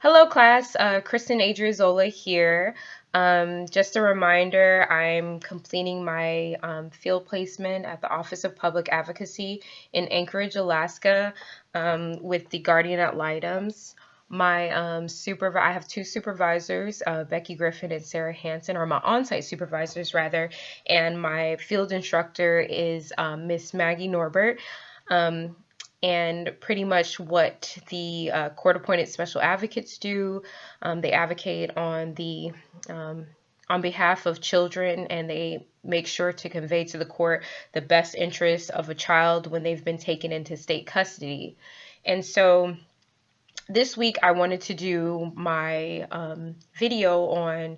Hello class, Kristen Adriazola here. Just a reminder, I'm completing my field placement at the Office of Public Advocacy in Anchorage, Alaska, with the Guardian Ad Litems. I have two supervisors, Becky Griffin and Sarah Hansen, or my on-site supervisors rather, and my field instructor is Miss Maggie Norbert. Um, and pretty much what the court-appointed special advocates do. They advocate on behalf of children, and they make sure to convey to the court the best interests of a child when they've been taken into state custody. And so this week I wanted to do my video on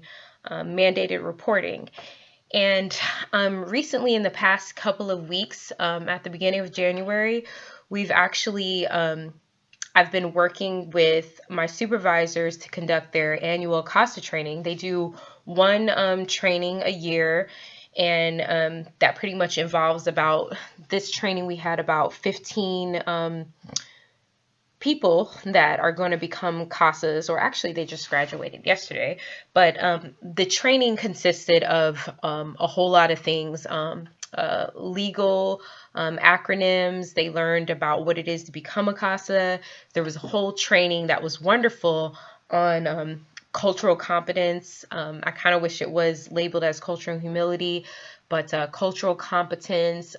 mandated reporting. And recently, in the past couple of weeks, at the beginning of January, we've actually, I've been working with my supervisors to conduct their annual CASA training. They do one training a year, and that pretty much involves about this training. We had about 15 people that are going to become CASAs, or actually they just graduated yesterday, but the training consisted of a whole lot of things, legal acronyms. They learned about what it is to become a CASA. There was a whole training that was wonderful on cultural competence. I kind of wish it was labeled as cultural humility, but cultural competence.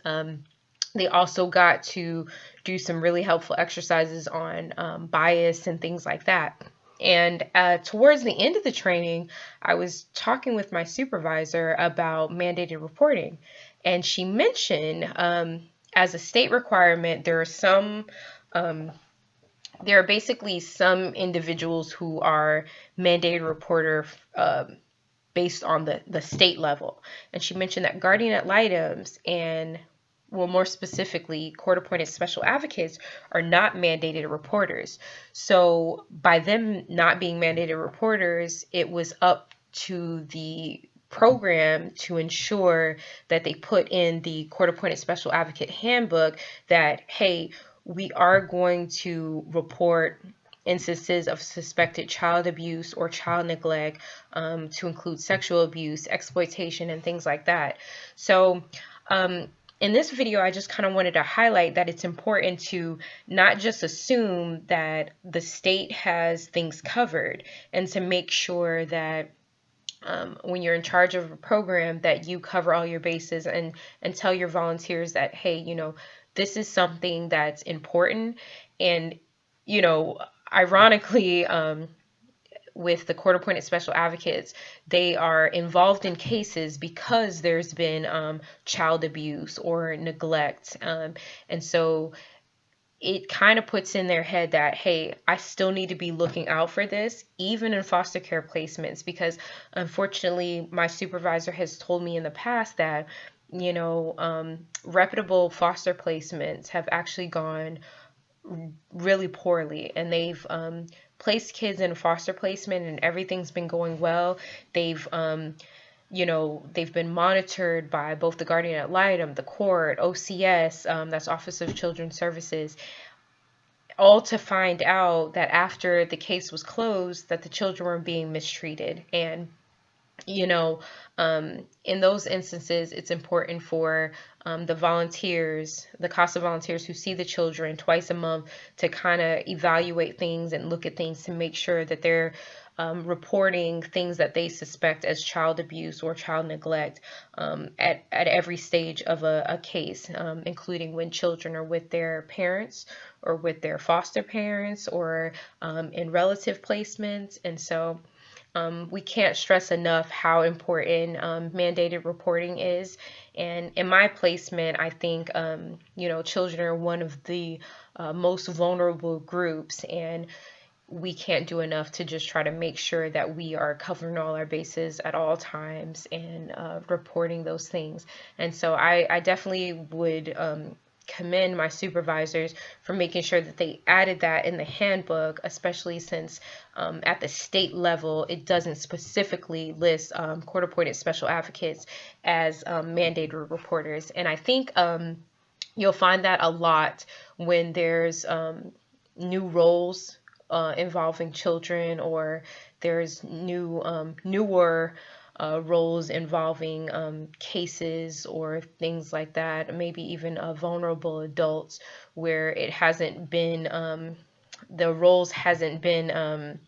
They also got to do some really helpful exercises on bias and things like that. And towards the end of the training, I was talking with my supervisor about mandated reporting. And she mentioned as a state requirement, there are basically some individuals who are mandated reporter based on the state level. And she mentioned that guardian ad litems and, well, more specifically, court-appointed special advocates are not mandated reporters. So by them not being mandated reporters, it was up to the program to ensure that they put in the court-appointed special advocate handbook that, hey, we are going to report instances of suspected child abuse or child neglect, to include sexual abuse, exploitation, and things like that. So in this video, I just kind of wanted to highlight that it's important to not just assume that the state has things covered, and to make sure that when you're in charge of a program that you cover all your bases, and tell your volunteers that, hey, this is something that's important. And ironically, with the court-appointed special advocates, they are involved in cases because there's been child abuse or neglect, and so it kind of puts in their head that, hey, I still need to be looking out for this, even in foster care placements, because unfortunately, my supervisor has told me in the past that, reputable foster placements have actually gone really poorly, and they've placed kids in foster placement and everything's been going well. They've they've been monitored by both the guardian ad litem, the court, OCS, that's Office of Children's Services, all to find out that after the case was closed, that the children were being mistreated. And in those instances, it's important for the volunteers, the CASA volunteers who see the children twice a month, to kind of evaluate things and look at things to make sure that they're reporting things that they suspect as child abuse or child neglect at every stage of a case, including when children are with their parents or with their foster parents, or in relative placements. And so we can't stress enough how important mandated reporting is. And in my placement, I think, children are one of the most vulnerable groups, and we can't do enough to just try to make sure that we are covering all our bases at all times and reporting those things. And so I definitely would commend my supervisors for making sure that they added that in the handbook, especially since at the state level, it doesn't specifically list court-appointed special advocates as mandated reporters. And I think you'll find that a lot when there's new roles involving children, or there's newer roles involving cases or things like that, maybe even vulnerable adults, where it hasn't been the roles hasn't been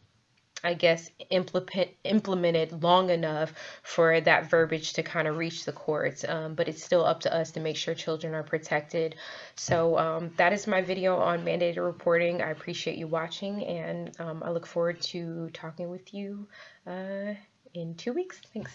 I guess implemented long enough for that verbiage to kind of reach the courts, but it's still up to us to make sure children are protected. So that is my video on mandated reporting. I appreciate you watching, and I look forward to talking with you in 2 weeks. Thanks.